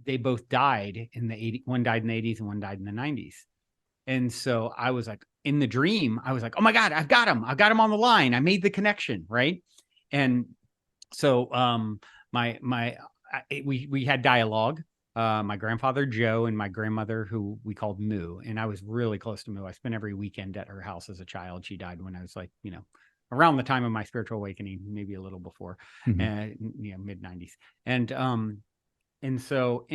they both died in the 80s. One died in the 80s and one died in the 90s. And so I was like, in the dream, I was like, oh my God, I've got him on the line. I made the connection. Right. And so we had dialogue. My grandfather Joe and my grandmother, who we called Moo, and I was really close to Moo. I spent every weekend at her house as a child. She died when I was like, around the time of my spiritual awakening, maybe a little before, mid 90s. And so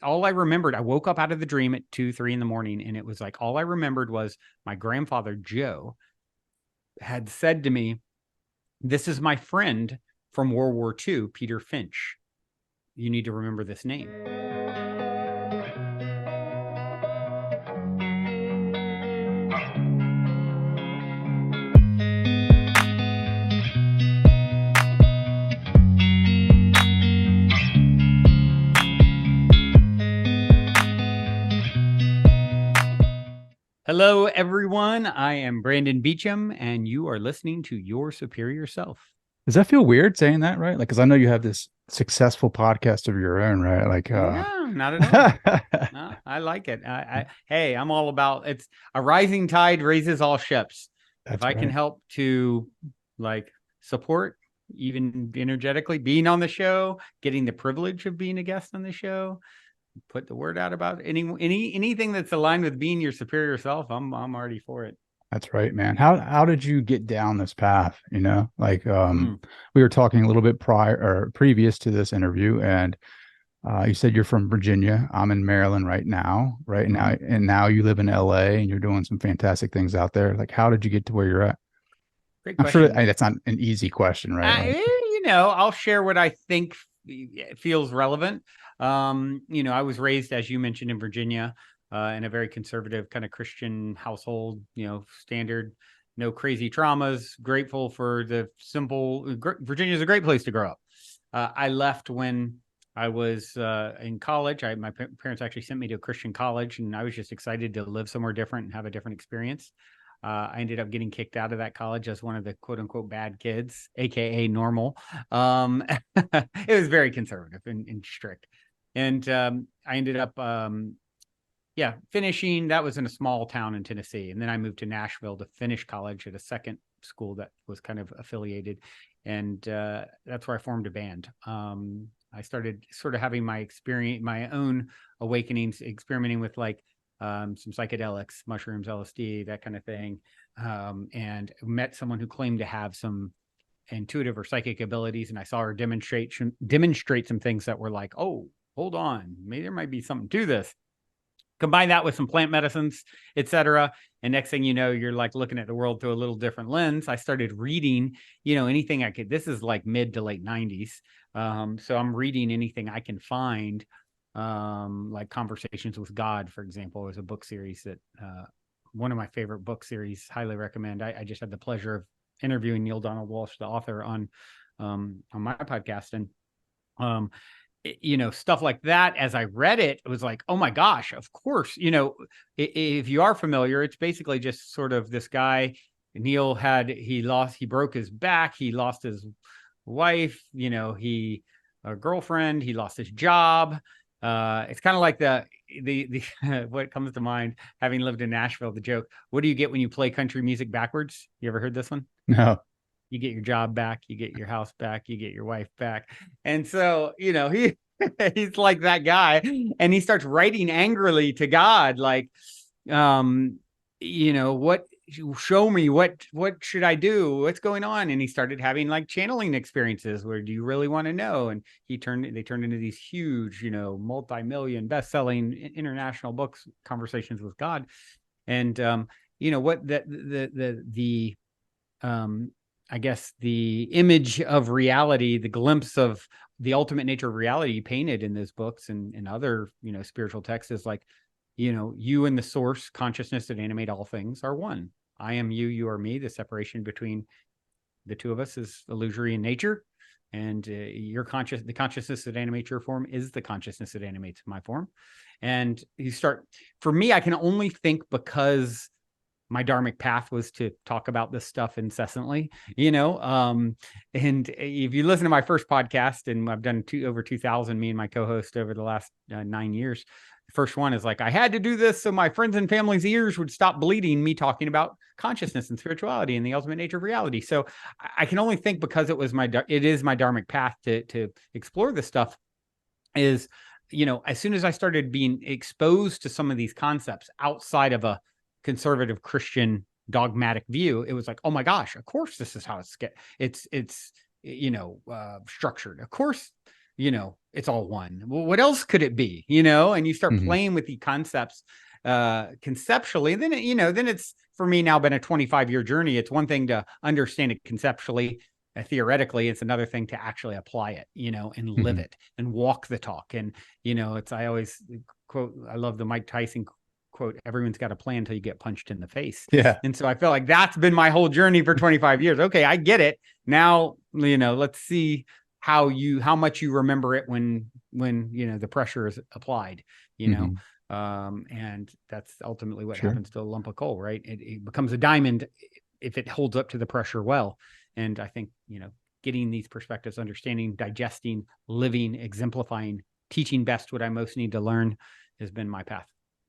all I remembered, I woke up out of the dream at 2, 3 in the morning, and it was like, all I remembered was my grandfather Joe had said to me, "This is my friend from World War II, Peter Finch. You need to remember this name." Hello, everyone. I am Brandon Beachum, and you are listening to Your Superior Self. Does that feel weird saying that, right? Like, because I know you have this successful podcast of your own, right? Like, no, not at all. No, I like it. Hey, I'm all about it's a rising tide raises all ships. If I can help to support, even energetically, being on the show, getting the privilege of being a guest on the show, put the word out about anything that's aligned with being your superior self, I'm already for it. That's right, man. How did you get down this path? We were talking a little bit previous to this interview, and you said you're from Virginia. I'm in Maryland right now, and now you live in LA, and you're doing some fantastic things out there. Like, how did you get to where you're at? Great question. I'm sure that's not an easy question, right? I'll share what I think feels relevant. I was raised, as you mentioned, in Virginia, in a very conservative kind of Christian household, standard, no crazy traumas, grateful for the simple. Virginia is a great place to grow up. I left when I was in college. My parents actually sent me to a Christian college, and I was just excited to live somewhere different and have a different experience. I ended up getting kicked out of that college as one of the quote unquote bad kids, AKA normal. It was very conservative and strict. And I ended up, finishing. That was in a small town in Tennessee. And then I moved to Nashville to finish college at a second school that was kind of affiliated. And that's where I formed a band. I started sort of having my own awakenings, experimenting with some psychedelics, mushrooms, LSD, that kind of thing. And met someone who claimed to have some intuitive or psychic abilities. And I saw her demonstrate some things that were like, oh, hold on, maybe there might be something to this. Combine that with some plant medicines, etc. And next thing you know, you're like looking at the world through a little different lens. I started reading, anything I could. This is like mid to late 90s. So I'm reading anything I can find. Like Conversations with God, for example, is a book series that one of my favorite book series. Highly recommend. I just had the pleasure of interviewing Neale Donald Walsch, the author, on my podcast, and stuff like that. As I read it, it was like, oh my gosh, of course. If you are familiar, it's basically just sort of this guy. Neale he broke his back, he lost his wife, a girlfriend, he lost his job. It's kind of like the what comes to mind, having lived in Nashville, the joke, what do you get when you play country music backwards? You ever heard this one? No. You get your job back, you get your house back, you get your wife back. And so, he's like that guy, and he starts writing angrily to God, like, what, show me what should I do? What's going on? And he started having like channeling experiences where, do you really want to know? And they turned into these huge, multi-million best-selling international books, Conversations with God. And, what I guess the image of reality, the glimpse of the ultimate nature of reality painted in those books and other, spiritual texts is like, you and the source consciousness that animate all things are one. I am you, you are me. The separation between the two of us is illusory in nature. And the consciousness that animates your form is the consciousness that animates my form. And for me, I can only think, because my Dharmic path was to talk about this stuff incessantly, and if you listen to my first podcast, and I've done over 2,000, me and my co-host over the last 9 years. The first one is like, I had to do this so my friends and family's ears would stop bleeding me talking about consciousness and spirituality and the ultimate nature of reality. So I can only think, because it is my Dharmic path to explore this stuff, is, as soon as I started being exposed to some of these concepts outside of a conservative Christian dogmatic view, it was like, oh my gosh, of course this is how it's structured. Of course, it's all one. Well, what else could it be? And you start playing with the concepts conceptually, and then then it's, for me, now been a 25-year journey. It's one thing to understand it conceptually, theoretically. It's another thing to actually apply it, and live it and walk the talk. And I always quote, I love the Mike Tyson quote, everyone's got a plan until you get punched in the face. Yeah. And so I feel like that's been my whole journey for 25 years. Okay, I get it now. Let's see how much you remember it when the pressure is applied, and that's ultimately what happens to a lump of coal, right? It becomes a diamond if it holds up to the pressure well. And I think, getting these perspectives, understanding, digesting, living, exemplifying, teaching best what I most need to learn has been my path.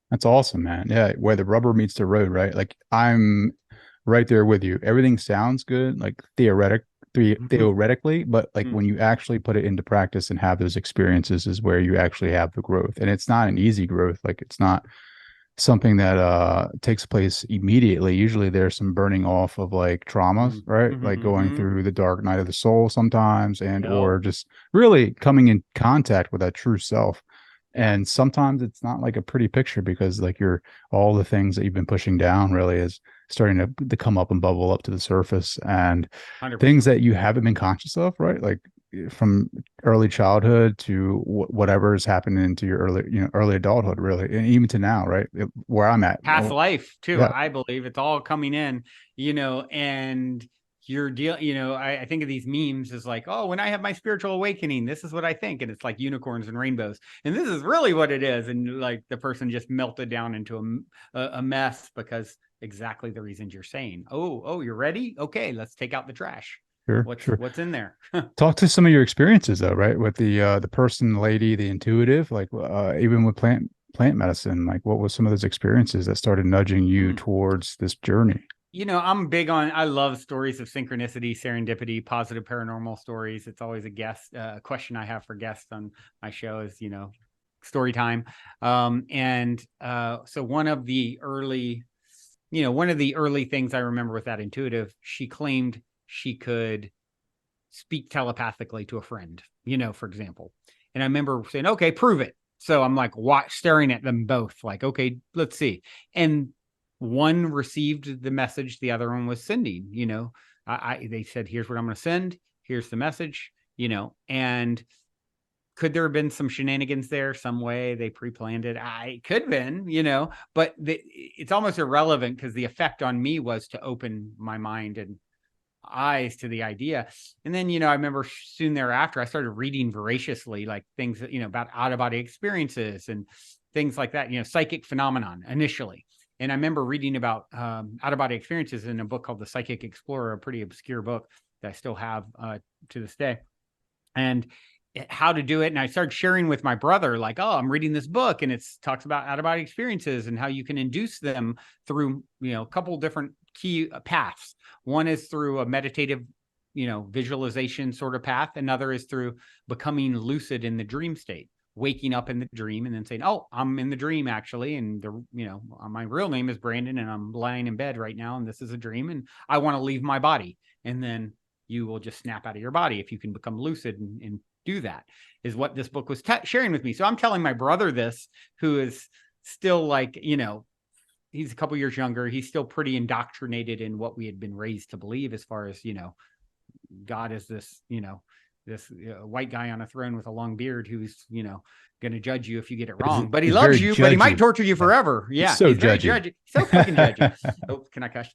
That's awesome, man. Yeah. Where the rubber meets the road, right? Like, I'm right there with you. Everything sounds good, like theoretically, but like when you actually put it into practice and have those experiences is where you actually have the growth. And it's not an easy growth. Like, it's not something that takes place immediately. Usually there's some burning off of like traumas, right? Like going through the dark night of the soul sometimes, and or just really coming in contact with that true self. And sometimes it's not like a pretty picture, because like all the things that you've been pushing down really is starting to come up and bubble up to the surface, and 100%. Things that you haven't been conscious of, right? Like from early childhood to whatever is happening into your early adulthood, really, and even to now, right? Where I'm at, past life too. Yeah. I believe it's all coming in, and your deal, I think of these memes as like, oh, when I have my spiritual awakening, this is what I think. And it's like unicorns and rainbows. And this is really what it is. And like the person just melted down into a mess, because exactly the reasons you're saying. Oh, you're ready? Okay, let's take out the trash. Sure, What's in there? Talk to some of your experiences though, right? With the person, lady, the intuitive, like even with plant medicine, like what was some of those experiences that started nudging you towards this journey? I'm big on, I love stories of synchronicity, serendipity, positive paranormal stories. It's always a question I have for guests on my show is, story time. So one of the early things I remember with that intuitive, she claimed she could speak telepathically to a friend, for example. And I remember saying, okay, prove it. So I'm like staring at them both like, okay, let's see. And one received the message the other one was sending, they said, here's what I'm going to send. Here's the message, and could there have been some shenanigans there, some way they pre-planned it? I could have been, but it's almost irrelevant, because the effect on me was to open my mind and eyes to the idea. And then, I remember soon thereafter, I started reading voraciously, like things that, about out-of-body experiences and things like that, psychic phenomenon initially. And I remember reading about out-of-body experiences in a book called The Psychic Explorer, a pretty obscure book that I still have to this day, and how to do it. And I started sharing with my brother, like, oh, I'm reading this book, and it talks about out-of-body experiences and how you can induce them through, a couple different key paths. One is through a meditative, visualization sort of path. Another is through becoming lucid in the dream state, waking up in the dream and then saying, oh, I'm in the dream actually. And my real name is Brandon, and I'm lying in bed right now, and this is a dream, and I want to leave my body. And then you will just snap out of your body if you can become lucid and do that, is what this book was sharing with me. So I'm telling my brother this, who is still like, he's a couple years younger. He's still pretty indoctrinated in what we had been raised to believe, as far as, God is this, this white guy on a throne with a long beard who's, going to judge you if you get it wrong. But he loves you, but he might torture you forever. Yeah. So he's very judgy. So fucking judgy. Oh, can I cuss?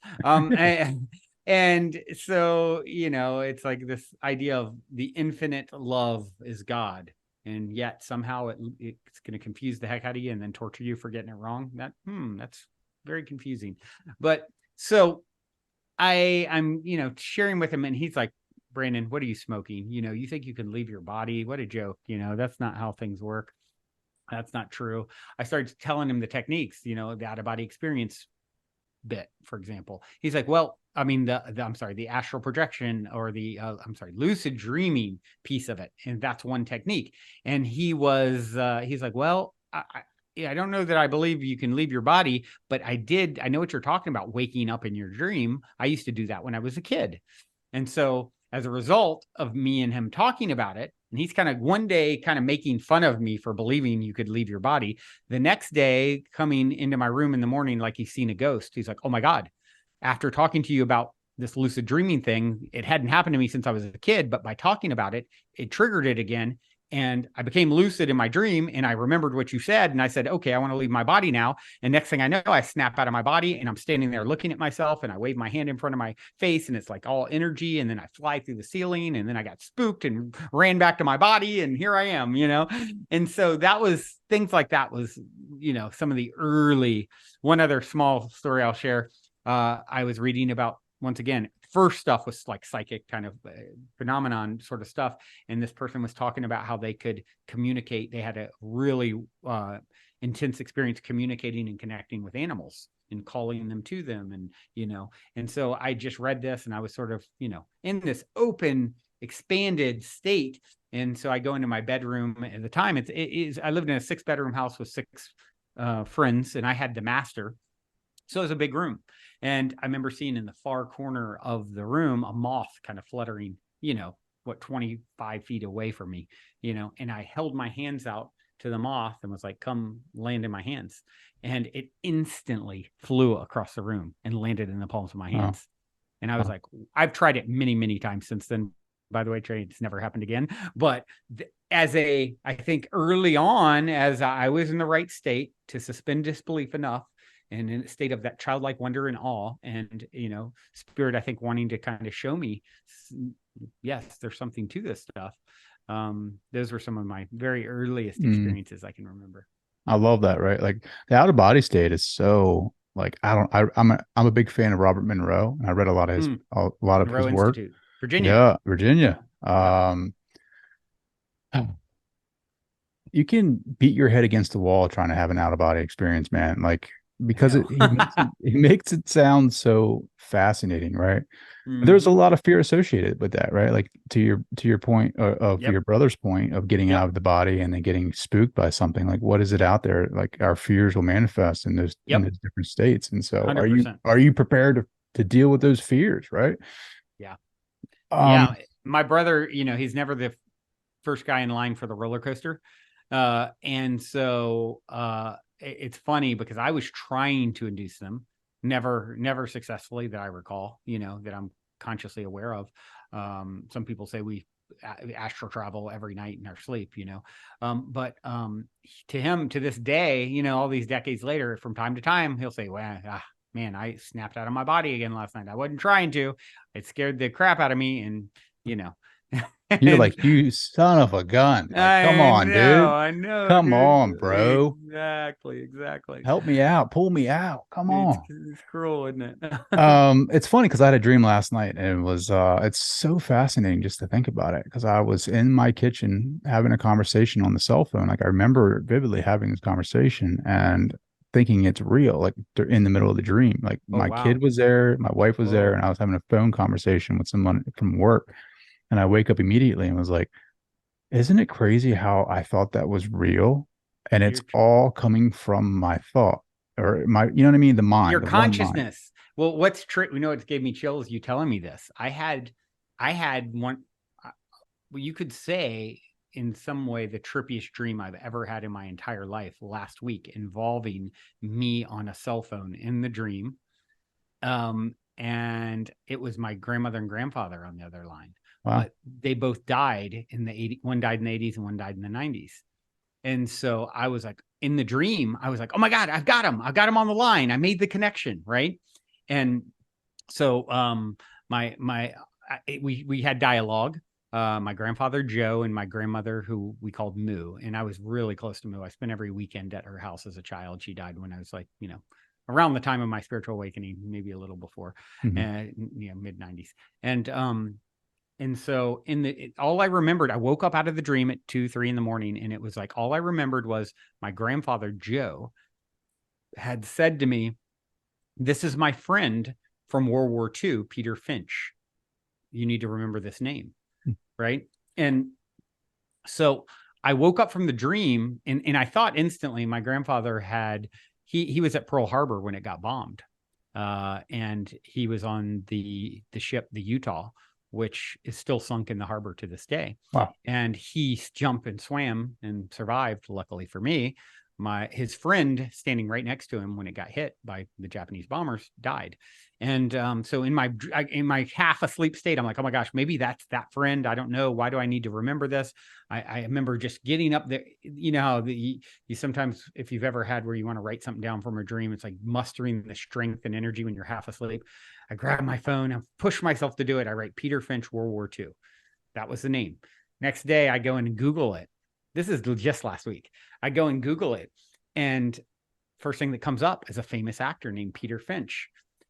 And so, it's like this idea of the infinite love is God. And yet somehow it's going to confuse the heck out of you and then torture you for getting it wrong. That's very confusing. But So I'm, sharing with him, and he's like, Brandon, what are you smoking? You think you can leave your body? What a joke. That's not how things work. That's not true. I started telling him the techniques, the out of body experience bit, for example. He's like, well, I mean, the astral projection, or lucid dreaming piece of it. And that's one technique. And he's like, well, I don't know that I believe you can leave your body, but I know what you're talking about, waking up in your dream. I used to do that when I was a kid. And so as a result of me and him talking about it, and he's kind of one day kind of making fun of me for believing you could leave your body. The next day, coming into my room in the morning, like he's seen a ghost, he's like, oh my God, after talking to you about this lucid dreaming thing, it hadn't happened to me since I was a kid, but by talking about it, it triggered it again. And I became lucid in my dream, and I remembered what you said. And I said, okay, I want to leave my body now. And next thing I know, I snap out of my body, and I'm standing there looking at myself, and I wave my hand in front of my face, and it's like all energy. And then I fly through the ceiling, and then I got spooked and ran back to my body. And here I am, And so that was things like that was, some of the early. One other small story I'll share. I was reading about, once again, first stuff was like psychic kind of phenomenon sort of stuff. And this person was talking about how they could communicate. They had a really intense experience communicating and connecting with animals and calling them to them. And so I just read this, and I was sort of, in this open, expanded state. And so I go into my bedroom at the time. I lived in a 6-bedroom house with 6 friends, and I had the master. So it was a big room. And I remember seeing in the far corner of the room a moth kind of fluttering, 25 feet away from me, and I held my hands out to the moth and was like, come land in my hands. And it instantly flew across the room and landed in the palms of my hands. Oh. And I was like, I've tried it many, many times since then. By the way, Trey, it's never happened again. But I think early on, as I was in the right state to suspend disbelief enough, and in a state of that childlike wonder and awe, and spirit, I think, wanting to kind of show me, yes, there's something to this stuff. Those were some of my very earliest experiences I can remember. I love that. Right, like the out of body state is so like I'm a big fan of Robert Monroe, and I read a lot of his Monroe his work. Institute. Virginia. Yeah, Virginia. You can beat your head against the wall trying to have an out of body experience, man. Like, because he makes it sound so fascinating, right? There's a lot of fear associated with that, right? Like to your point of your brother's point of getting out of the body and then getting spooked by something. Like, what is it out there? Like, our fears will manifest in those different states. And so 100%. Are you prepared to deal with those fears, right? Yeah. Yeah. My brother, he's never the first guy in line for the roller coaster. And so it's funny because I was trying to induce them, never successfully that I recall, that I'm consciously aware of. Some people say we astral travel every night in our sleep, but to him, to this day, all these decades later, from time to time, he'll say, well, man, I snapped out of my body again last night. I wasn't trying to. It scared the crap out of me. And, you're like, you son of a gun. Like, come on, dude. I know. Come on, bro. Exactly. Help me out. Pull me out. Come on. It's cruel, isn't it? It's funny because I had a dream last night, and it was it's so fascinating just to think about it, because I was in my kitchen having a conversation on the cell phone. Like, I remember vividly having this conversation and thinking it's real, like they're in the middle of the dream. Like, my kid was there, my wife was there, and I was having a phone conversation with someone from work. And I wake up immediately and was like, isn't it crazy how I thought that was real? And it's all coming from my thought, or my, you know what I mean? The mind, your consciousness. Well, what's true? It gave me chills, you telling me this. I had one, well, you could say in some way the trippiest dream I've ever had in my entire life last week, involving me on a cell phone in the dream. And it was my grandmother and grandfather on the other line. Wow. But they both died in the 80s. One died in the 80s and one died in the 90s. And so I was like, in the dream, I was like, oh my God, I've got him on the line. I made the connection. Right. And so we had dialogue. My grandfather, Joe, and my grandmother, who we called Moo. And I was really close to Moo. I spent every weekend at her house as a child. She died when I was like, around the time of my spiritual awakening, maybe a little before, mid 90s. And so all I remembered, I woke up out of the dream at 2, 3 in the morning, and it was like, all I remembered was my grandfather, Joe, had said to me, "This is my friend from World War II, Peter Finch. You need to remember this name." Right. And so I woke up from the dream, and I thought instantly my grandfather he was at Pearl Harbor when it got bombed. And he was on the ship, the Utah, which is still sunk in the harbor to this day. Wow. And he jumped and swam and survived. Luckily for me, his friend standing right next to him when it got hit by the Japanese bombers died. And so in my half asleep state, I'm like, oh my gosh, maybe that's that friend. I don't know. Why do I need to remember this? I remember just getting up there. You know how you sometimes, if you've ever had where you want to write something down from a dream, it's like mustering the strength and energy when you're half asleep. I grab my phone and push myself to do it. I write Peter Finch, World War II. That was the name. Next day, I go in and Google it. This is just last week. I go and Google it, and first thing that comes up is a famous actor named Peter Finch,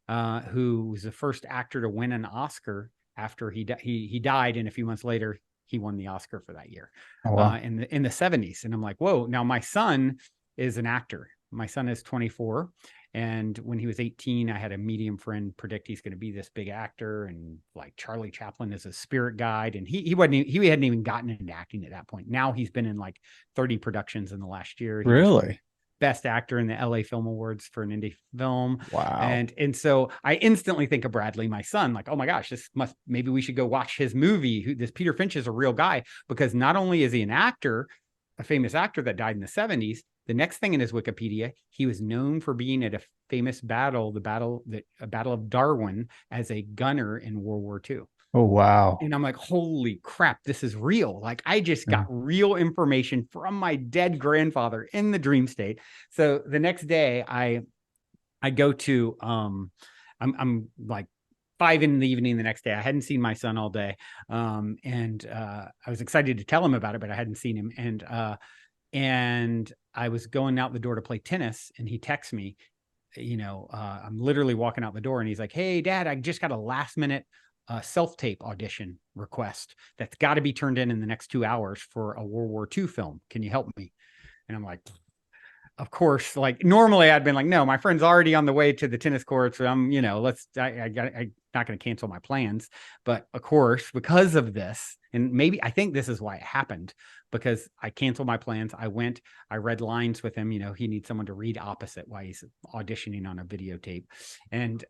who was the first actor to win an Oscar after he died, and a few months later he won the Oscar for that year. Oh, wow. In the 70s. And I'm like, whoa. Now my son is an actor. My son is 24. And when he was 18, I had a medium friend predict he's going to be this big actor, and like Charlie Chaplin is a spirit guide. And he hadn't even gotten into acting at that point. Now he's been in like 30 productions in the last year. Really? Best actor in the LA Film Awards for an indie film. Wow. And so I instantly think of Bradley, my son, like, oh my gosh, maybe we should go watch his movie. This Peter Finch is a real guy, because not only is he an actor, a famous actor that died in the 70s, the next thing in his Wikipedia, he was known for being at a famous battle, a Battle of Darwin, as a gunner in World War II. Oh, wow. And I'm like, holy crap, this is real. Like, I just got real information from my dead grandfather in the dream state. So the next day I go to, I'm like 5 in the evening the next day. I hadn't seen my son all day. And I was excited to tell him about it, but I hadn't seen him. And I was going out the door to play tennis, and he texts me, I'm literally walking out the door, and he's like, "Hey Dad, I just got a last minute self-tape audition request that's got to be turned in the next 2 hours for a World War II film. Can you help me?" And I'm like, of course, like normally I'd been like, no, my friend's already on the way to the tennis courts. So I'm not going to cancel my plans. But of course, because of this, and maybe I think this is why it happened, because I canceled my plans. I read lines with him. He needs someone to read opposite while he's auditioning on a videotape and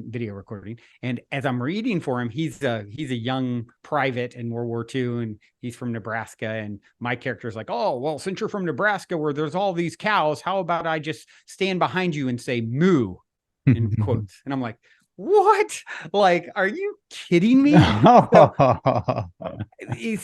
video recording. And as I'm reading for him, he's a young private in World War II, and he's from Nebraska. And my character is like, "Oh, well, since you're from Nebraska where there's all these cows, how about I just stand behind you and say moo in quotes?" And I'm like, what? Like, are you kidding me? So he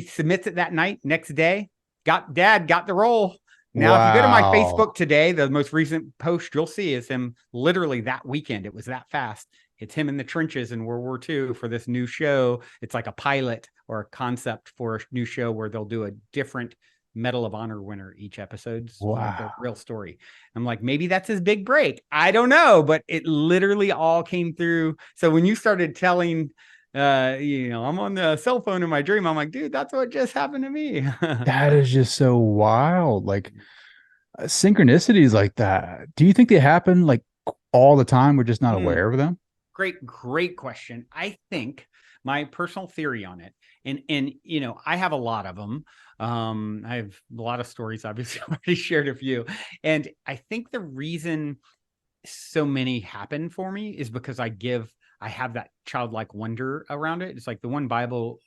submits it that night. Next day, Dad got the role. Now, if you go to my Facebook today, the most recent post you'll see is him literally that weekend. It was that fast. It's him in the trenches in World War II for this new show. It's like a pilot or a concept for a new show where they'll do a different Medal of Honor winner each episode. Like a real story. I'm like, maybe that's his big break. I don't know, but it literally all came through. So when you started telling, I'm on the cell phone in my dream, I'm like, dude, that's what just happened to me. That is just so wild. Like synchronicities like that. Do you think they happen like all the time? We're just not aware of them? Great question. I think my personal theory on it, and I have a lot of them. I have a lot of stories, obviously. I already shared a few. And I think the reason so many happen for me is because I have that childlike wonder around it. It's like the one Bible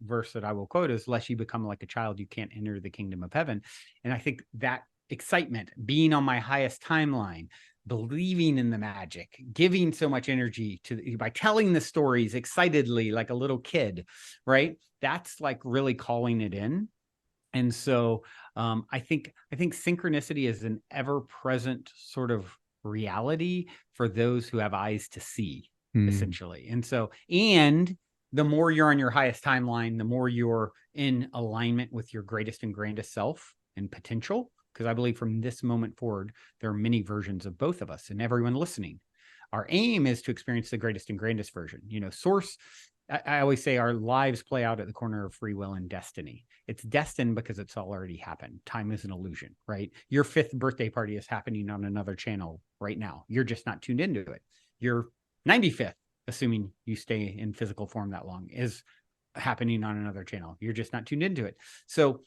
verse that I will quote is, "Lest you become like a child, you can't enter the kingdom of heaven." And I think that excitement, being on my highest timeline, believing in the magic, giving so much energy by telling the stories excitedly like a little kid, right? That's like really calling it in. And so I think synchronicity is an ever-present sort of reality for those who have eyes to see, essentially. And so, and the more you're on your highest timeline, the more you're in alignment with your greatest and grandest self and potential, because I believe from this moment forward, there are many versions of both of us and everyone listening. Our aim is to experience the greatest and grandest version. Source, I always say our lives play out at the corner of free will and destiny. It's destined because it's already happened. Time is an illusion, right? Your 5th birthday party is happening on another channel right now. You're just not tuned into it. Your 95th, assuming you stay in physical form that long, is happening on another channel. You're just not tuned into it. So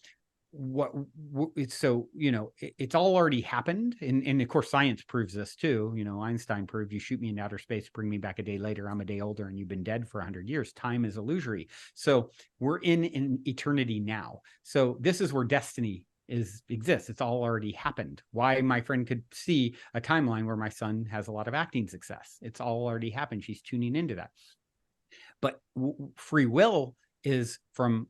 it's all already happened. And of course, science proves this too. Einstein proved you shoot me into outer space, bring me back a day later, I'm a day older, and you've been dead for 100 years. Time is illusory. So we're in an eternity now. So this is where destiny exists. It's all already happened. Why my friend could see a timeline where my son has a lot of acting success. It's all already happened. She's tuning into that. But free will is from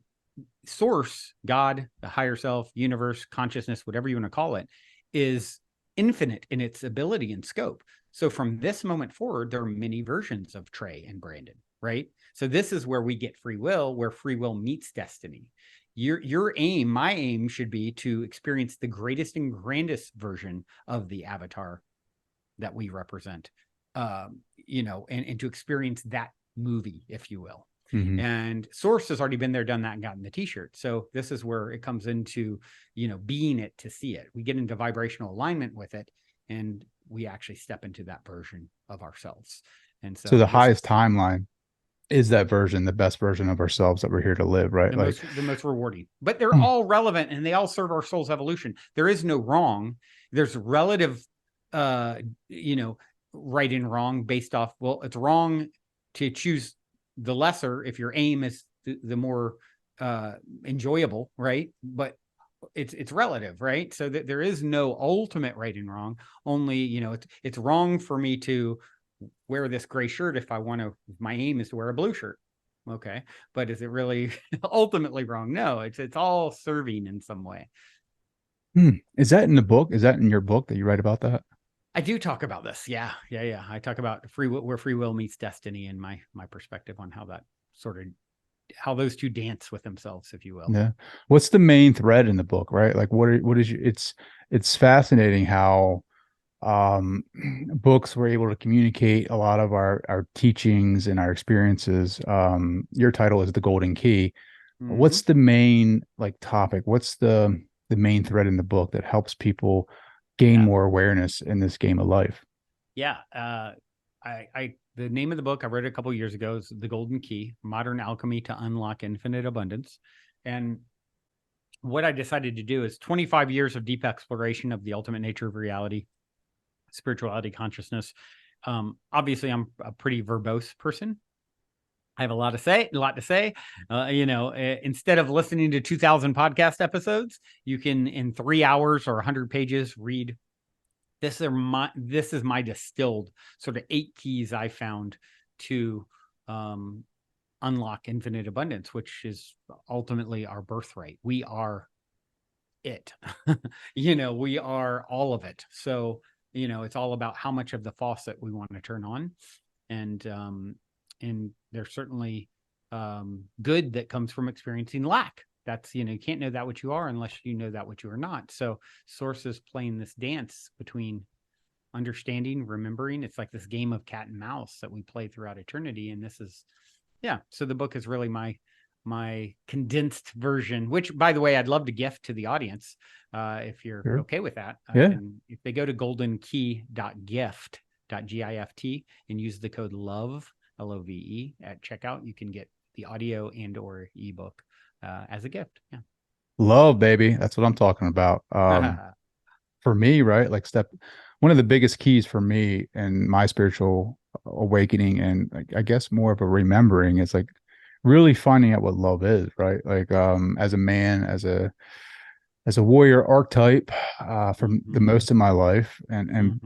source, God, the higher self, universe, consciousness, whatever you want to call it, is infinite in its ability and scope. So from this moment forward, there are many versions of Trey and Brandon, right? So this is where we get free will, where free will meets destiny. Your aim, my aim should be to experience the greatest and grandest version of the avatar that we represent, and to experience that movie, if you will. Mm-hmm. And source has already been there, done that, and gotten the t-shirt. So this is where it comes into, being it to see it. We get into vibrational alignment with it, and we actually step into that version of ourselves. And so the highest timeline is that version, the best version of ourselves that we're here to live, right? The most rewarding. But they're all relevant, and they all serve our soul's evolution. There is no wrong. There's relative, right and wrong based off, well, it's wrong to choose the lesser if your aim is the more enjoyable, right? But it's relative, right? So that there is no ultimate right and wrong. Only, it's wrong for me to wear this gray shirt if my aim is to wear a blue shirt. Okay. But is it really ultimately wrong? No, it's all serving in some way. Is that in the book? Is that in your book that you write about that? I do talk about this. Yeah. I talk about where free will meets destiny, and my perspective on how that how those two dance with themselves, if you will. Yeah. What's the main thread in the book, right? Like what is it's fascinating how books were able to communicate a lot of our teachings and our experiences. Your title is The Golden Key. Mm-hmm. What's the main topic? What's the main thread in the book that helps people gain more awareness in this game of life? Yeah. The name of the book, I read it a couple of years ago, is The Golden Key, Modern Alchemy to Unlock Infinite Abundance. And what I decided to do is 25 years of deep exploration of the ultimate nature of reality, spirituality, consciousness. Obviously, I'm a pretty verbose person. I have a lot to say. Instead of listening to 2,000 podcast episodes, you can, in 3 hours or 100 pages, read. This is my distilled sort of 8 keys I found to unlock infinite abundance, which is ultimately our birthright. We are it. We are all of it. So, it's all about how much of the faucet we want to turn on. And there's certainly good that comes from experiencing lack. That's, you can't know that what you are unless you know that what you are not. So source is playing this dance between understanding, remembering. It's like this game of cat and mouse that we play throughout eternity. And this is, so the book is really my condensed version, which, by the way, I'd love to gift to the audience if you're okay with that. If they go to goldenkey.gift, GIFT, and use the code LOVE, LOVE, at checkout, you can get the audio and or ebook as a gift. Yeah. Love, baby. That's what I'm talking about. For me, right? One of the biggest keys for me and my spiritual awakening, and I guess more of a remembering, is really finding out what love is, right? As a man, as a warrior archetype, for the most of my life, and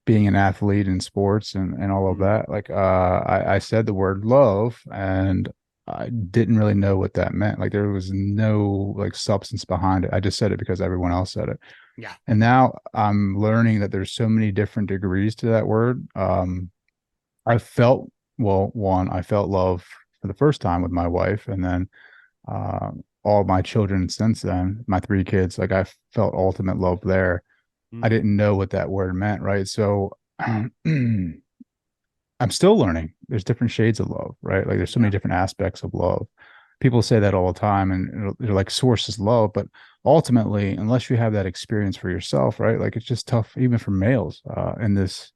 being an athlete in sports and all of that, I said the word love, and I didn't really know what that meant. There was no substance behind it. I just said it because everyone else said it. Yeah. And now I'm learning that there's so many different degrees to that word. I felt love for the first time with my wife, and then all my children since then, my 3 kids, like I felt ultimate love there. I Mm. didn't know what that word meant, right? So I'm still learning. There's different shades of love, right? Like there's so many Yeah. different aspects of love. People say that all the time, and they're like, source is love, but ultimately, unless you have that experience for yourself, right? Like it's just tough, even for males, the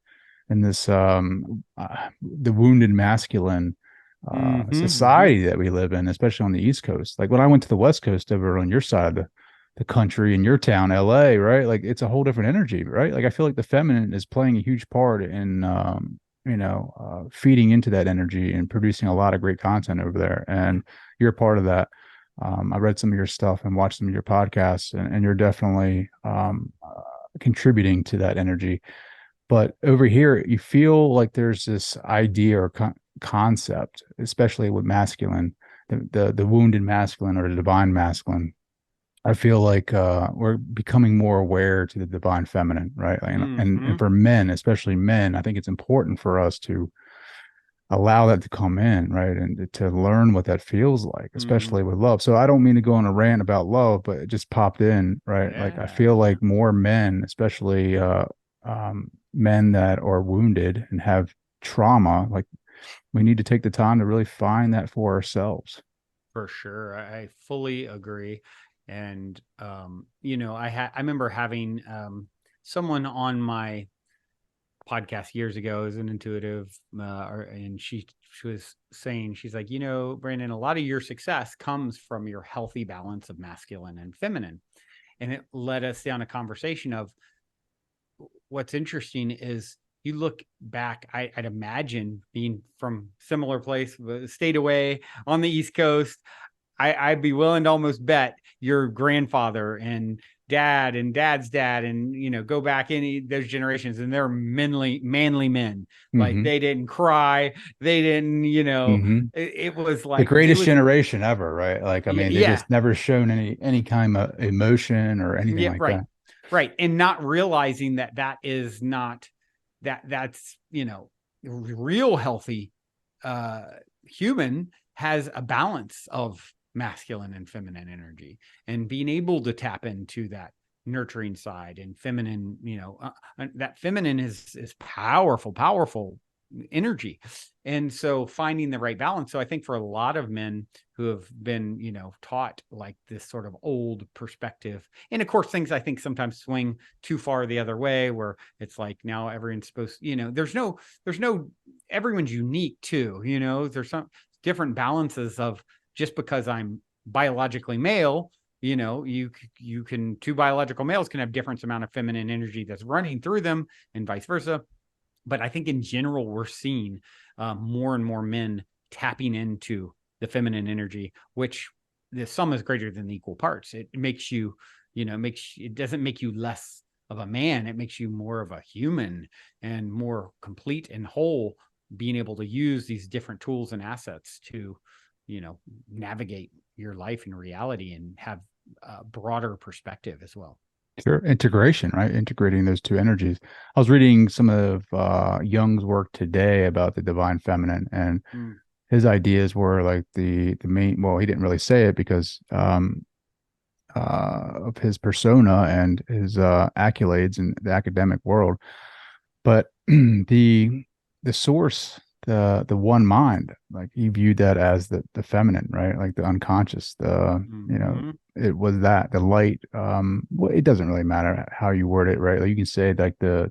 wounded masculine Mm-hmm. society that we live in, especially on the East Coast. Like when I went to the West Coast over on your side of the country in your town, LA, right? Like it's a whole different energy, right? Like I feel like the feminine is playing a huge part in feeding into that energy and producing a lot of great content over there. And you're a part of that. I read some of your stuff and watched some of your podcasts, and you're definitely contributing to that energy. But over here, you feel like there's this idea or concept, especially with masculine, the wounded masculine or the divine masculine. I feel like we're becoming more aware to the divine feminine, right? Like, and Mm-hmm. for men, especially men, I think it's important for us to allow that to come in, right? And to learn what that feels like, Mm-hmm. especially with love. So I don't mean to go on a rant about love, but it just popped in, right? Like I Yeah. feel Yeah. like more men, especially men that are wounded and have trauma, like we need to take the time to really find that for ourselves. For sure. I fully agree. And I remember having someone on my podcast years ago as an intuitive, and she was saying, she's like, Brandon, a lot of your success comes from your healthy balance of masculine and feminine. And it led us down a conversation of what's interesting is you look back, I'd imagine being from similar place, stayed away on the East Coast. I'd be willing to almost bet your grandfather and dad's dad, and go back any those generations, and they're manly men. Like Mm-hmm. they didn't cry, they didn't, Mm-hmm. it was The like it greatest was. generation ever, right? Like, I Yeah, mean, they yeah, just never shown any kind of emotion or anything yeah, like right, that. right, and not realizing that is not that's real healthy uh human has a balance of masculine and feminine energy, and being able to tap into that nurturing side and feminine, that feminine is powerful energy. And so finding the right balance. So I think for a lot of men who have been, taught like this sort of old perspective, and of course things I think sometimes swing too far the other way, where it's like now everyone's supposed, there's no everyone's unique too, there's some different balances of, just because I'm biologically male, you can, two biological males can have different amount of feminine energy that's running through them, and vice versa. But I think in general, we're seeing more and more men tapping into the feminine energy, which the sum is greater than the equal parts. It makes you, it doesn't make you less of a man. It makes you more of a human and more complete and whole, being able to use these different tools and assets to, navigate your life in reality and have a broader perspective as well. Sure. Integration, right? Integrating those two energies. I was reading some of Jung's work today about the divine feminine, and Mm, his ideas were like the main. Well, he didn't really say it because of his persona and his accolades in the academic world, but the source, the one mind, like he viewed that as the feminine, right? Like the unconscious, mm-hmm. it was that the light. Well, it doesn't really matter how you word it, right? Like you can say like the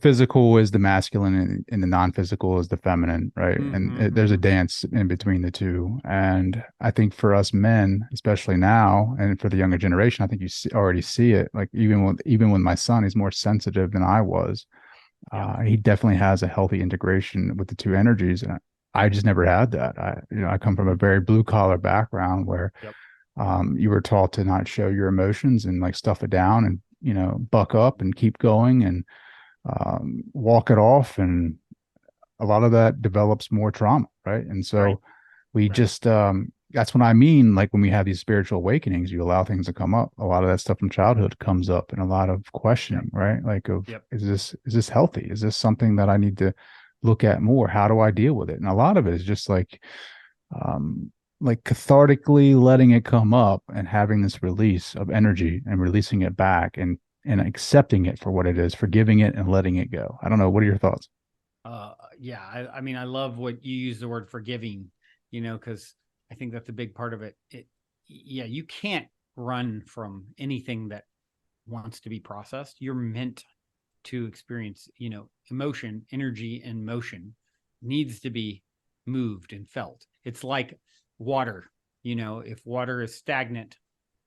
physical is the masculine, and the non-physical is the feminine, right? And there's a Mm-hmm. dance in between the two. And I think for us men, especially now, and for the younger generation, I think already see it. Like even with my son, he's more sensitive than I was. Yep. He definitely has a healthy integration with the two energies, and I just never had that. I come from a Mm-hmm. very blue collar background where Yep. you were taught to not show your emotions and like stuff it down and buck up and keep going and walk it off. And a lot of that develops more trauma, right? And Right. so we Right. just that's what I mean. Like when we have these spiritual awakenings, you allow things to come up. A lot of that stuff from childhood comes up, and a lot of Yep. questioning, right? Like of Yep. is this healthy? Is this something that I need to look at more? How do I deal with it? And a lot of it is just like um like cathartically letting it come up and having this release of energy and releasing it back and accepting it for what it is, forgiving it and letting it go. I don't know. What are your thoughts? Yeah, I mean, I love what you use the word forgiving, because I think that's a big part of it. Yeah, you can't run from anything that wants to be processed. You're meant to experience, emotion, energy, and motion needs to be moved and felt. It's like water. If water is stagnant,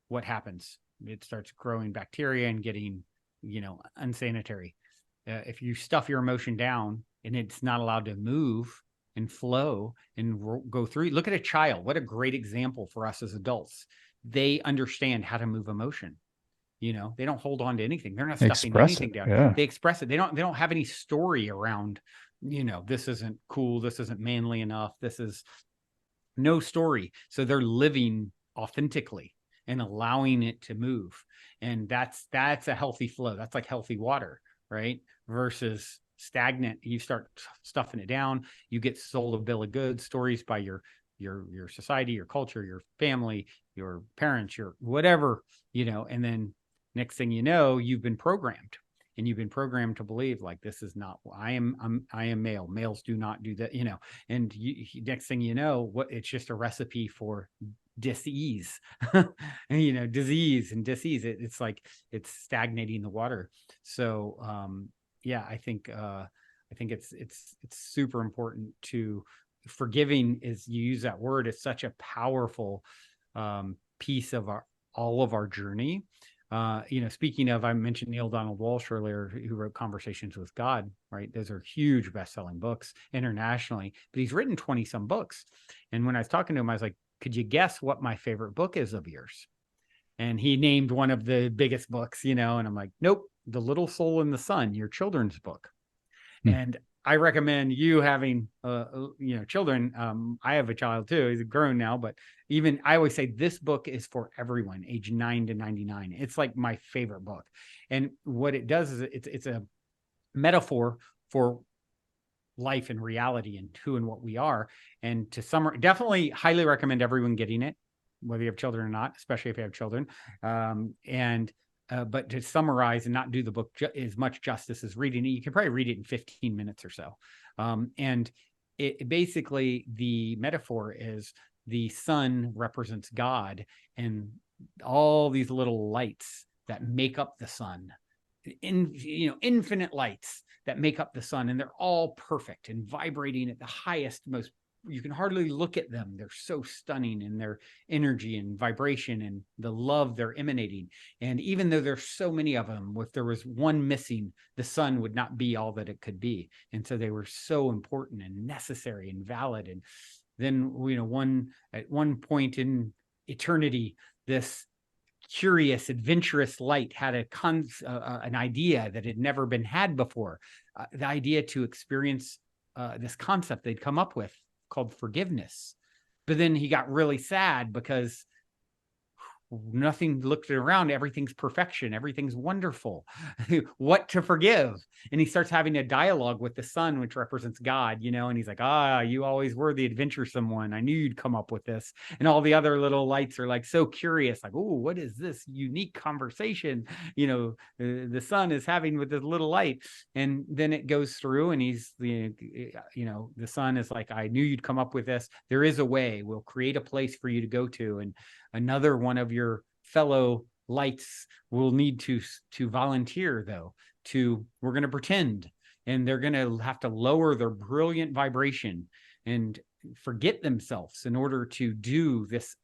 what happens? It starts growing bacteria and getting, unsanitary. If you stuff your emotion down and it's not allowed to move and flow and go through, look at a child. What a great example for us as adults. They understand how to move emotion. They don't hold on to anything. They're not stuffing anything down. Yeah. They express it. They don't have any story around, this isn't cool. This isn't manly enough. This is no story. So they're living authentically and allowing it to move. And that's a healthy flow. That's like healthy water, right? Versus stagnant. You start stuffing it down. You get sold a bill of goods, stories by your society, your culture, your family, your parents, your whatever, and then next thing you know, you've been programmed. And you've been programmed to believe like this is not I am male. Males do not do that, and next thing you know, it's just a recipe for disease. Disease and disease. It's like it's stagnating the water. So yeah, I think it's super important to forgiving. Is you use that word, it's such a powerful piece of all of our journey. Speaking of, I mentioned Neale Donald Walsch earlier, who wrote Conversations with God, right? Those are huge best-selling books internationally, but he's written 20 some books. And when I was talking to him, I was like, could you guess what my favorite book is of yours? And he named one of the biggest books, and I'm like, nope, The Little Soul in the Sun, your children's book. And I recommend you having, children. I have a child too. He's grown now, but even I always say this book is for everyone, age 9 to 99. It's like my favorite book. And what it does is it's a metaphor for life and reality and who and what we are. And to summarize, definitely highly recommend everyone getting it, whether you have children or not, especially if you have children. But to summarize and not do the book as much justice as reading it, you can probably read it in 15 minutes or so. And it basically, the metaphor is the sun represents God and all these little lights that make up the sun, infinite lights that make up the sun, and they're all perfect and vibrating at the highest, most, you can hardly look at them. They're so stunning in their energy and vibration and the love they're emanating. And even though there's so many of them, if there was one missing, the sun would not be all that it could be. And so they were so important and necessary and valid. And then, at one point in eternity, this curious, adventurous light had an idea that had never been had before, the idea to experience this concept they'd come up with called forgiveness. But then he got really sad because nothing looked around. Everything's perfection. Everything's wonderful. What to forgive? And he starts having a dialogue with the sun, which represents God, and he's like, you always were the adventuresome one. I knew you'd come up with this. And all the other little lights are like so curious, like, oh, what is this unique conversation, the sun is having with this little light? And then it goes through and he's the sun is like, I knew you'd come up with this. There is a way. We'll create a place for you to go to. And another one of your fellow lights will need to volunteer, though, we're going to pretend, and they're going to have to lower their brilliant vibration and forget themselves in order to do this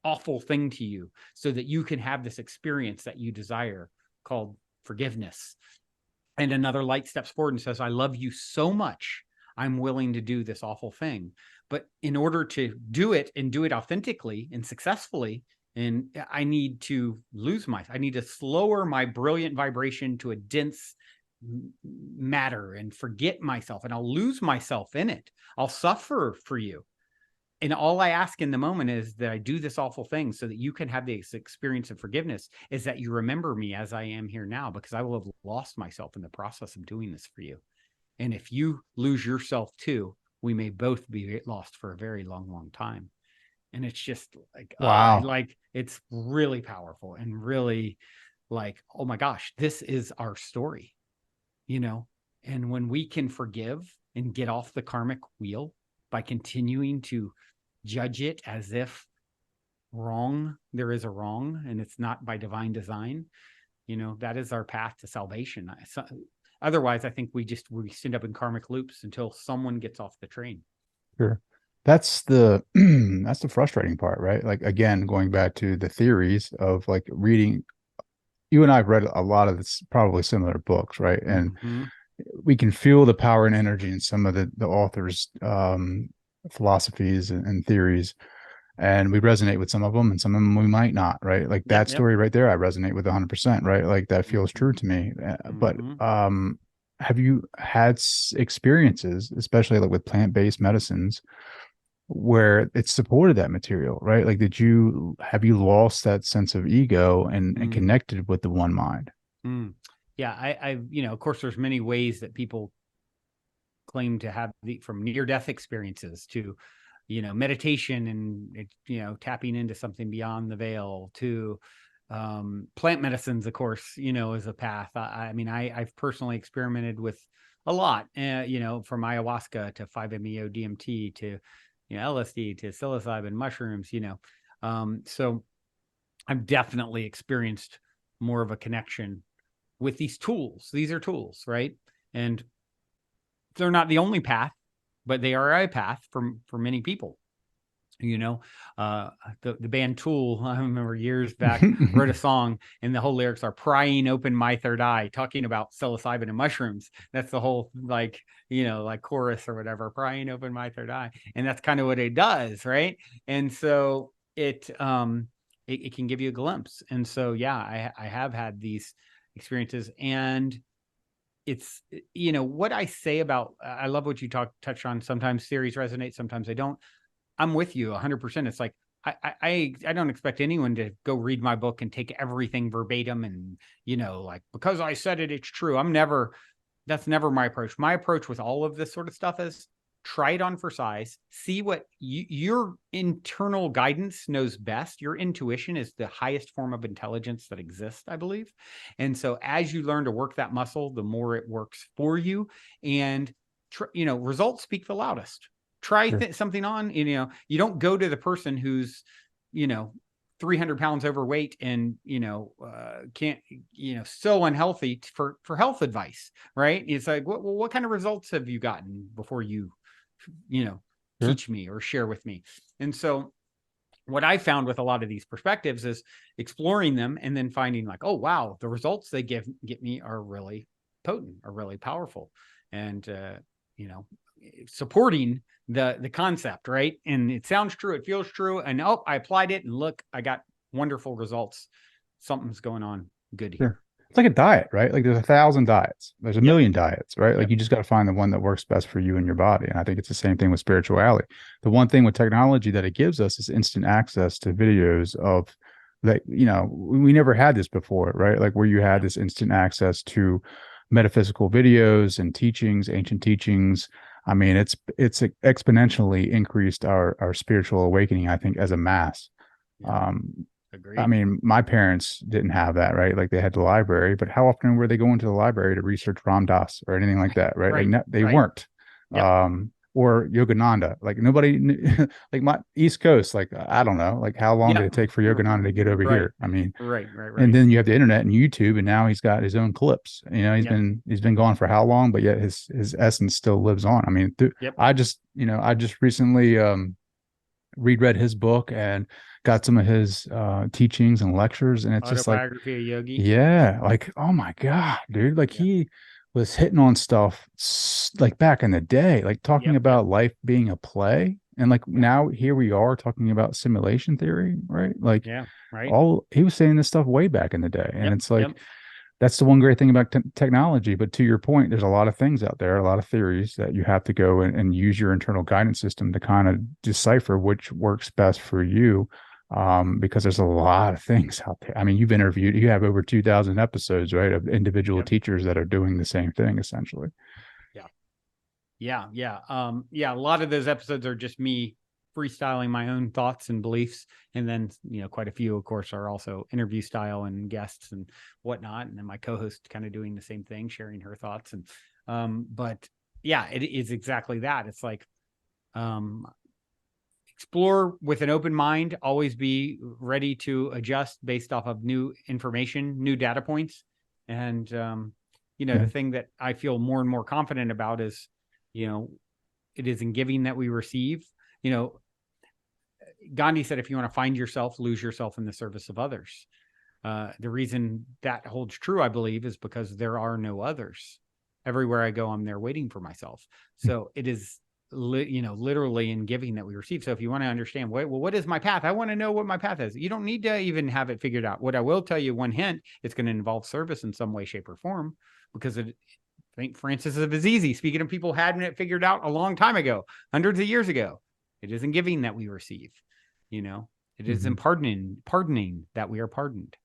awful thing to you so that you can have this experience that you desire called forgiveness. And another light steps forward and says, I love you so much, I'm willing to do this awful thing. But in order to do it and do it authentically and successfully, and I need to I need to slower my brilliant vibration to a dense matter and forget myself, and I'll lose myself in it. I'll suffer for you. And all I ask in the moment is that I do this awful thing so that you can have this experience of forgiveness, is that you remember me as I am here now, because I will have lost myself in the process of doing this for you. And if you lose yourself too, we may both be lost for a very long, long time. And it's just like, Wow. like it's really powerful and really like, oh my gosh, this is our story, you know? And when we can forgive and get off the karmic wheel by continuing to judge it as if there is a wrong and it's not by divine design, you know, that is our path to salvation. Otherwise, I think we end up in karmic loops until someone gets off the train. Sure. That's the that's the frustrating part, right? Like again, going back to the theories of like reading, you and I have read a lot of this probably similar books, right? And Mm-hmm. we can feel the power and energy in some of the authors' philosophies and theories, and we resonate with some of them, and some of them we might not, right? Like Yep. that Yep. story right there, I resonate with 100%, right? Like that feels Mm-hmm. true to me. But Mm-hmm. have you had experiences, especially like with plant-based medicines, where it supported that material, right? Like, have you lost that sense of ego and Mm. connected with the one mind? Mm. Yeah, you know, of course, there's many ways that people claim to have from near-death experiences to, you know, meditation and, you know, tapping into something beyond the veil to plant medicines, of course, you know, is a path. I mean, I've personally experimented with a lot, you know, from ayahuasca to 5-MeO DMT to, you know, LSD to psilocybin mushrooms, you know. So I've definitely experienced more of a connection with these tools. These are tools, right? And they're not the only path, but they are a path for many people. You know, the band Tool, I remember years back, wrote a song and the whole lyrics are prying open my third eye, talking about psilocybin and mushrooms. That's the whole, like, you know, like chorus or whatever, prying open my third eye. And that's kind of what it does, right? And so it can give you a glimpse. And so, yeah, I have had these experiences, and it's, you know, what I say about, I love what you touch on. Sometimes theories resonate, sometimes they don't. I'm with you 100%. It's like, I don't expect anyone to go read my book and take everything verbatim and, you know, like, because I said it, it's true. That's never my approach. My approach with all of this sort of stuff is try it on for size, see what your internal guidance knows best. Your intuition is the highest form of intelligence that exists, I believe. And so as you learn to work that muscle, the more it works for you. And, you know, results speak the loudest. Try Sure. something on, you know, you don't go to the person who's, you know, 300 pounds overweight and, you know, can't, you know, so unhealthy for health advice, right? It's like, what kind of results have you gotten before you know, Sure. teach me or share with me? And so what I found with a lot of these perspectives is exploring them and then finding like, oh, wow, the results they get me are really potent, are really powerful. And, you know, supporting the concept, right? And it sounds true, it feels true, and oh, I applied it and look, I got wonderful results. Something's going on good Sure. here. It's like a diet, right? Like there's 1,000 diets, there's a Yep. million diets, right? Like Yep. you just got to find the one that works best for you and your body. And I think it's the same thing with spirituality. The one thing with technology that it gives us is instant access to videos of that, you know, we never had this before, right? Like where you had Yep. this instant access to metaphysical videos and teachings, ancient teachings. I mean, it's exponentially increased our spiritual awakening, I think, as a mass. Yep. Um, I Agreed. mean, my parents didn't have that, right? Like they had the library, but how often were they going to the library to research Ram Dass or anything like that, right? Like Right. they Right. weren't. Yep. Or Yogananda. Like nobody knew, like my East Coast, like I don't know, like how long did Yep. it take for Yogananda to get over Right. here? I mean, Right. Right. and Right. then you have the internet and YouTube, and now he's got his own clips. You know, Yep. he's been gone for how long, but yet his essence still lives on. I mean, Yep. I just recently reread his book and got some of his teachings and lectures, and it's just like, Autobiography of Yogi. yeah, like, oh my God, dude, like Yep. he was hitting on stuff like back in the day, like talking Yep. Yep. about life being a play, and like Yep. now here we are talking about simulation theory, right? Like Yeah. Right. all he was saying this stuff way back in the day, and Yep. it's like Yep. that's the one great thing about technology. But to your point, there's a lot of things out there, a lot of theories that you have to go and use your internal guidance system to kind of decipher which works best for you. Because there's a lot of things out there. I mean, you have over 2,000 episodes, right, of individual Yep. teachers that are doing the same thing essentially. Yeah. Yeah. Yeah. Yeah. A lot of those episodes are just me freestyling my own thoughts and beliefs. And then, quite a few, of course, are also interview style and guests and whatnot. And then my co-host kind of doing the same thing, sharing her thoughts. And, but yeah, it is exactly that. It's like, explore with an open mind, always be ready to adjust based off of new information, new data points. And, the thing that I feel more and more confident about is, it is in giving that we receive. Gandhi said, if you want to find yourself, lose yourself in the service of others. The reason that holds true, I believe, is because there are no others. Everywhere I go, I'm there waiting for myself. So it is, literally in giving that we receive. So if you want to understand, what is my path? I want to know what my path is. You don't need to even have it figured out. What I will tell you, one hint, it's going to involve service in some way, shape, or form, because I think Francis of Assisi, speaking of people having it figured out a long time ago, hundreds of years ago, it isn't giving that we receive. It is in pardoning that we are pardoned.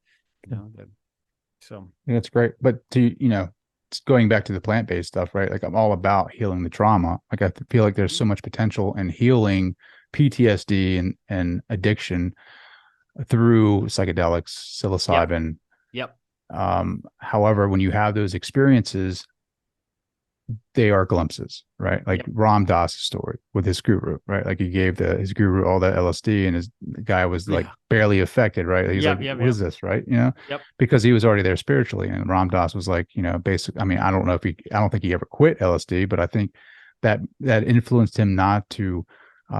So that's great. But going back to the plant-based stuff, right? Like I'm all about healing the trauma. Like I feel like there's so much potential in healing PTSD and addiction through psychedelics, psilocybin. Yep. However, when you have those experiences, they are glimpses, right? Like Ram Dass' story with his guru, right? Like he gave his guru all that LSD, and the guy was like barely affected, right? He's like, what is this, right? Because he was already there spiritually, and Ram Dass was like, basically, I mean, I don't think he ever quit LSD, but I think that influenced him not to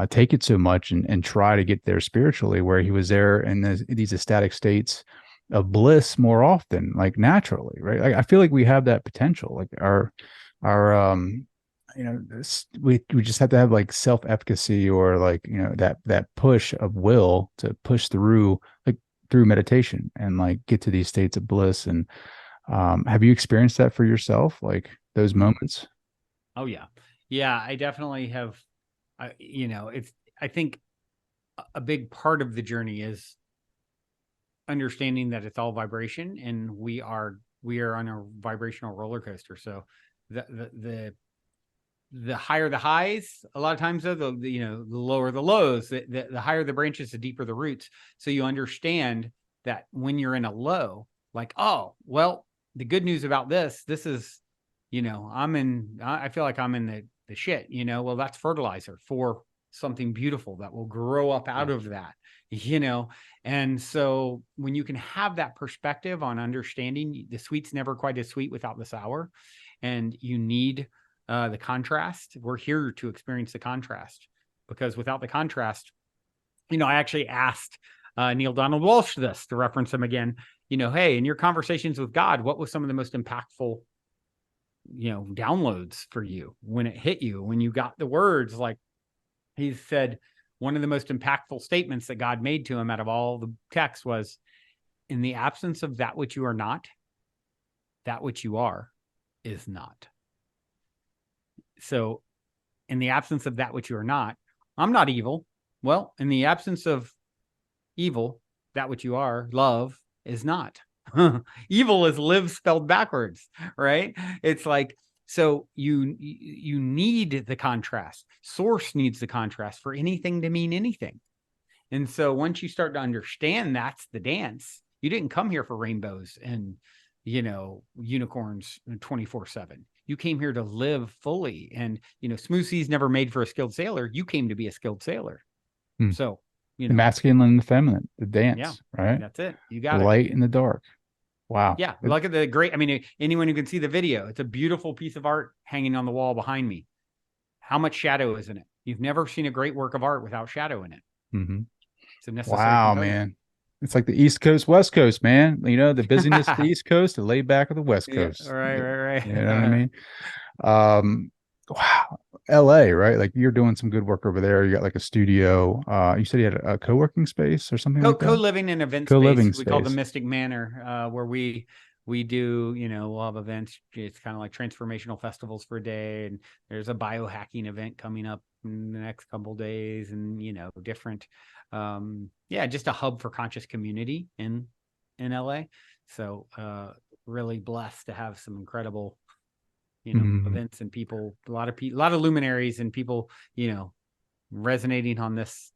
take it so much and try to get there spiritually, where he was there in these ecstatic states of bliss more often, like naturally, right? Like I feel like we have that potential, like we just have to have like self-efficacy, or like that push of will to push through, like through meditation, and like get to these states of bliss. And have you experienced that for yourself, like those moments? Oh yeah, I definitely have. I think a big part of the journey is understanding that it's all vibration, and we are on a vibrational roller coaster. So the higher the highs, a lot of times, though, the lower the lows. The higher the branches, the deeper the roots. So you understand that when you're in a low, like, oh well, the good news about this is, I feel like I'm in the shit. Well, that's fertilizer for something beautiful that will grow up out of that. And so when you can have that perspective on understanding, the sweet's never quite as sweet without the sour, and you need the contrast. We're here to experience the contrast, because without the contrast, I actually asked Neale Donald Walsch this, to reference him again, hey, in your conversations with God, what was some of the most impactful, downloads for you when it hit you, when you got the words? Like he said, one of the most impactful statements that God made to him out of all the text was, in the absence of that which you are not, that which you are is not. So in the absence of that which you are not, I'm not evil. Well, in the absence of evil, that which you are, love, is not. Evil is live spelled backwards, right? It's like, so you need the contrast. Source needs the contrast for anything to mean anything. And so once you start to understand that's the dance, you didn't come here for rainbows and, unicorns 24/7. You came here to live fully. And, smooth seas never made for a skilled sailor. You came to be a skilled sailor. So, the masculine and the feminine, the dance, right? That's it. You got the light and the dark. Wow. Yeah. Look at the great, anyone who can see the video, it's a beautiful piece of art hanging on the wall behind me. How much shadow is in it? You've never seen a great work of art without shadow in it. It's a necessary component. Man. It's like the East Coast, West Coast, man. The busyness of the East Coast, the laid back of the West Coast. Right. You know what I mean? Wow. LA, right? Like you're doing some good work over there. You got like a studio. You said you had a co-working space or something like that? Co-living and event Co-living space. We call the Mystic Manor, where we do, we'll have events. It's kind of like transformational festivals for a day. And there's a biohacking event coming up in the next couple of days, and, different, just a hub for conscious community in LA. So, really blessed to have some incredible, events and people, a lot of luminaries and people, resonating on this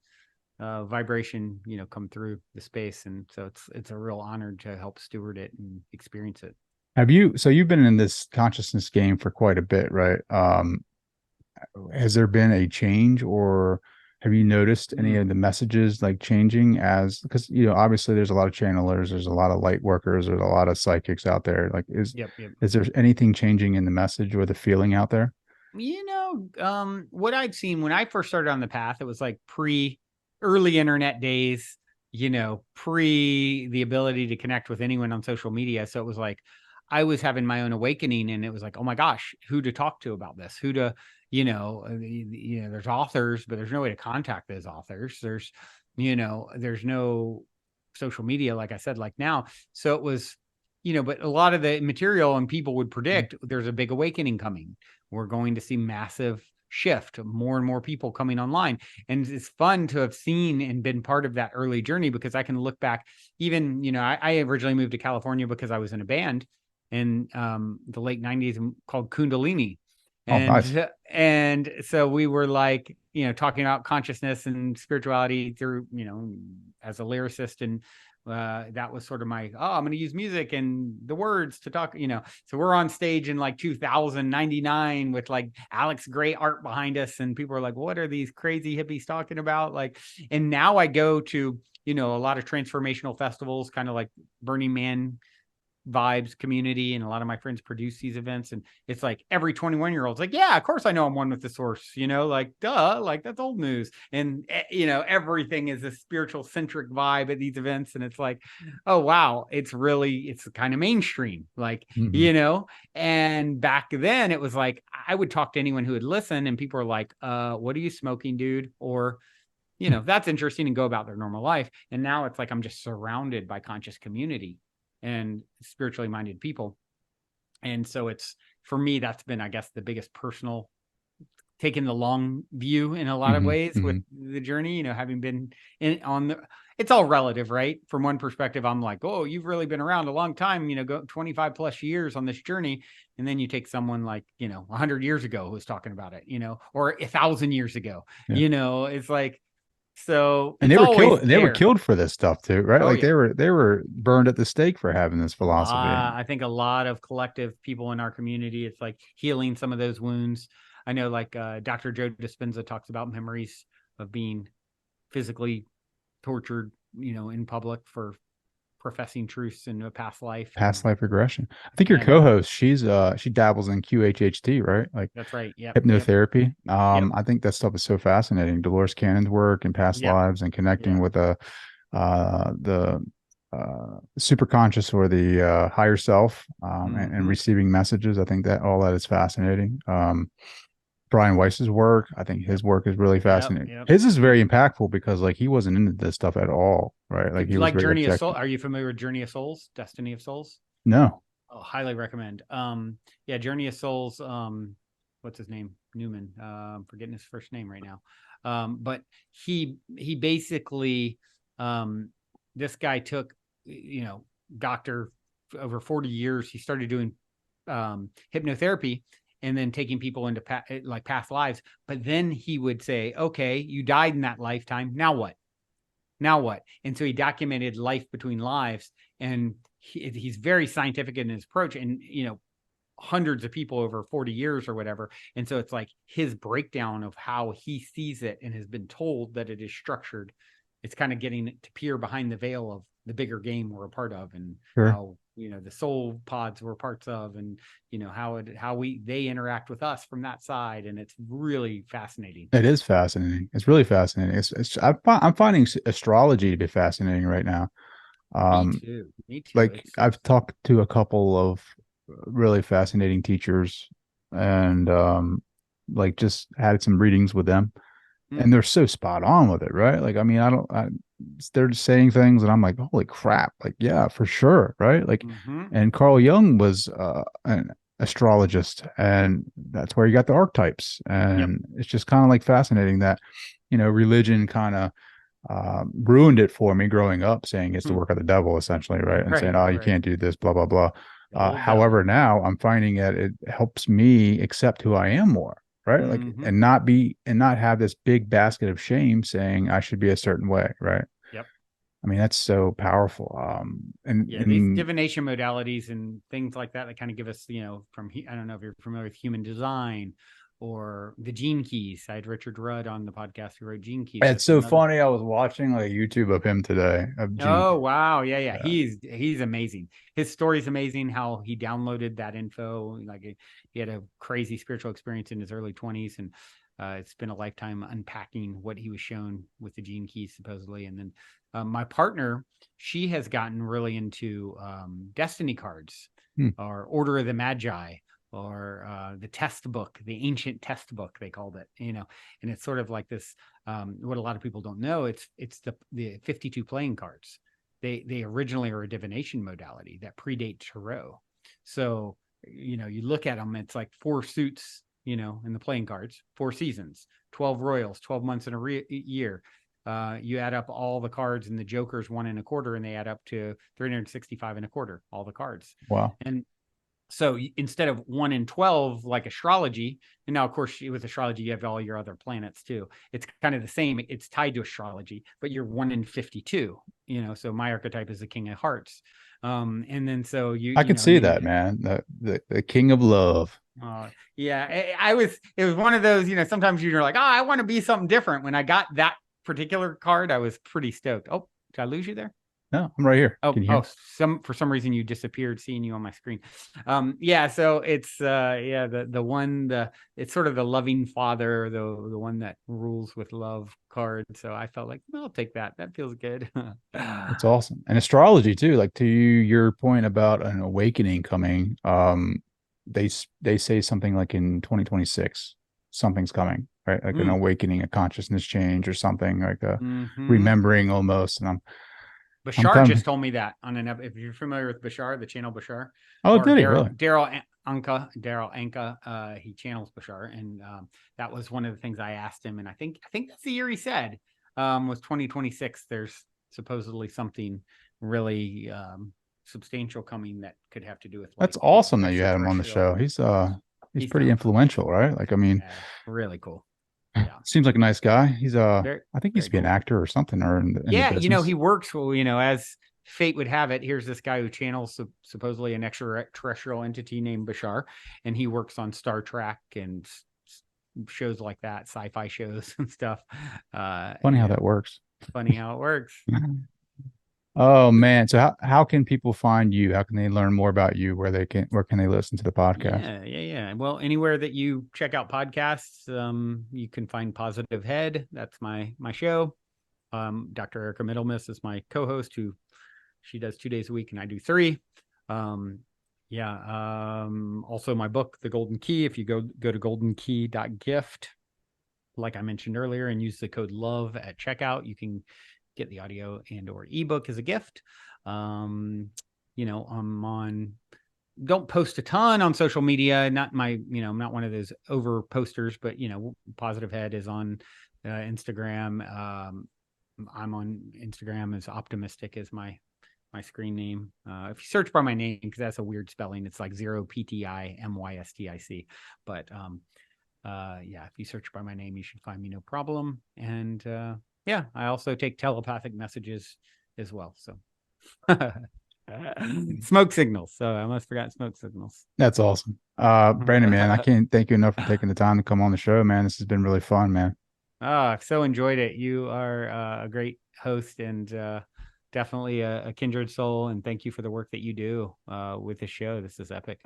vibration, come through the space. And so it's a real honor to help steward it and experience it. So you've been in this consciousness game for quite a bit, right? Has there been a change, or have you noticed any of the messages like changing because, obviously there's a lot of channelers, there's a lot of light workers, there's a lot of psychics out there. Like, is there anything changing in the message or the feeling out there? What I've seen when I first started on the path, it was like early internet days, pre the ability to connect with anyone on social media. So it was like, I was having my own awakening, and it was like, oh my gosh, who to talk to about this, who to, there's authors, but there's no way to contact those authors. There's no social media, like I said, like now. So it was, but a lot of the material and people would predict there's a big awakening coming. We're going to see massive shift, more and more people coming online. And it's fun to have seen and been part of that early journey, because I can look back, even, I originally moved to California because I was in a band in the late 90s called Kundalini. And, nice. And so we were like, talking about consciousness and spirituality through, as a lyricist. And that was sort of I'm going to use music and the words to talk, so we're on stage in like 2099 with like Alex Gray art behind us. And people are like, what are these crazy hippies talking about? Like, and now I go to, a lot of transformational festivals, kind of like Burning Man vibes community, and a lot of my friends produce these events, and it's like every 21-year-old's like, yeah, of course I know I'm one with the source, like, duh, like that's old news. And everything is a spiritual centric vibe at these events, and it's like, oh wow, it's kind of mainstream, like, and back then it was like I would talk to anyone who would listen, and people are like, what are you smoking, dude? Or that's interesting, and go about their normal life. And now it's like I'm just surrounded by conscious community and spiritually minded people. And so it's, for me, that's been, I guess, the biggest personal, taking the long view in a lot of ways with the journey, having been it's all relative, right? From one perspective, I'm like, oh, you've really been around a long time, go 25 plus years on this journey. And then you take someone like, 100 years ago who was talking about it, or 1,000 years ago, it's like, so, and they were killed. They were killed for this stuff too, right? Like they were burned at the stake for having this philosophy. I think a lot of collective people in our community, it's like healing some of those wounds. I know, like Dr. Joe Dispenza talks about memories of being physically tortured, in public for professing truths in a past life regression. I think your co-host, she dabbles in QHHT, right? Like, that's right. Yeah. Hypnotherapy. I think that stuff is so fascinating. Dolores Cannon's work and past lives, and connecting with the superconscious, or the higher self, and receiving messages. I think that all that is fascinating. Brian Weiss's work, I think his work is really fascinating. His is very impactful because, like, he wasn't into this stuff at all, right? Like, he was like Journey of Soul. Are you familiar with Journey of Souls, Destiny of Souls? No. Oh, highly recommend. Journey of Souls. What's his name? Newman. I'm forgetting his first name right now. But he basically, this guy took, doctor over 40 years. He started doing hypnotherapy, and then taking people into past lives. But then he would say, okay, you died in that lifetime. Now what? And so he documented life between lives, and he's very scientific in his approach, and, hundreds of people over 40 years or whatever. And so it's like his breakdown of how he sees it and has been told that it is structured. It's kind of getting it to peer behind the veil of the bigger game we're a part of, and how, the soul pods we're parts of, and, how they interact with us from that side. And it's really fascinating. It is fascinating. It's really fascinating. I'm finding astrology to be fascinating right now. Me too. Like, I've talked to a couple of really fascinating teachers, and like, just had some readings with them, and they're so spot on with it, right? Like, I mean, they're just saying things, and I'm like, holy crap, like, yeah, for sure, right? Like, and Carl Jung was an astrologist, and that's where you got the archetypes, and it's just kind of like fascinating that, religion kind of ruined it for me growing up, saying it's the work of the devil, essentially, right? And saying, oh, you can't do this, blah blah blah. However, now I'm finding that it helps me accept who I am more. right? Like, and not have this big basket of shame saying I should be a certain way, right? Yep. I mean, that's so powerful. Yeah, these And divination modalities and things like that kind of give us, from, I don't know if you're familiar with human design or the gene keys. I had Richard Rudd on the podcast who wrote Gene Keys. it's That's so another. funny. I was watching like YouTube of him today of Gene. Oh, wow. Yeah, yeah. Yeah. He's amazing. His story's amazing, how he downloaded that info. Like he had a crazy spiritual experience in his early 20s, and it's been a lifetime unpacking what he was shown with the gene keys, supposedly. And then my partner, she has gotten really into destiny cards or Order of the Magi or the test book, the ancient test book, they called it, and it's sort of like this. What a lot of people don't know, it's the 52 playing cards. They originally are a divination modality that predate tarot. So, you look at them, it's like 4 suits, in the playing cards, 4 seasons, 12 royals, 12 months in a year. You add up all the cards, and the Joker's 1 1/4, and they add up to 365 1/4, all the cards. Wow. And so instead of 1 in 12, like astrology, and now, of course, with astrology, you have all your other planets too. It's kind of the same. It's tied to astrology, but you're 1 in 52, so my archetype is the King of Hearts. And then so I could see that, man. The king of love. Yeah, it was one of those, sometimes you're like, oh, I want to be something different. When I got that particular card, I was pretty stoked. Oh, did I lose you there? No, I'm right here. Oh, Can you hear? for some reason you disappeared, seeing you on my screen. Yeah, so it's it's sort of the loving father, the one that rules with love card. So I felt like, well, I'll take that. That feels good. That's awesome. And astrology too, like to your point about an awakening coming, they say something like in 2026 something's coming, right? Like an awakening, a consciousness change or something, like a remembering almost. And I'm Bashar kind of, just told me that on if you're familiar with Bashar, the channel Bashar, oh, or did he really? Daryl Anka, he channels Bashar, and that was one of the things I asked him, and I think that's the year he said was 2026. There's supposedly something really substantial coming that could have to do with. That's awesome that you had him on the show. He's pretty influential, right? Like, I mean, yeah, really cool. Yeah, seems like a nice guy. He's I think he used to be an actor or something, or in the business. He works. Well, as fate would have it, here's this guy who channels supposedly an extraterrestrial entity named Bashar, and he works on Star Trek and shows like that, sci-fi shows and stuff. Funny how that works. Funny how it works. Oh man. So how can people find you? How can they learn more about you? Where can they listen to the podcast? Yeah. Well, anywhere that you check out podcasts, you can find Positive Head. That's my show. Dr. Erica Middlemiss is my co-host, who she does 2 days a week and I do 3. Also my book, The Golden Key. If you go to goldenkey.gift, like I mentioned earlier, and use the code LOVE at checkout, you can get the audio and or ebook as a gift. I'm on, don't post a ton on social media. Not I'm not one of those over posters, but Positive Head is on Instagram. I'm on Instagram as Optimistic is my screen name. If you search by my name, because that's a weird spelling, it's like 0 PTIMYSTIC. But if you search by my name, you should find me no problem. And I also take telepathic messages as well. So smoke signals. So I almost forgot smoke signals. That's awesome. Brandon, man, I can't thank you enough for taking the time to come on the show, man. This has been really fun, man. I've so enjoyed it. You are a great host and definitely a kindred soul. And thank you for the work that you do with the show. This is epic.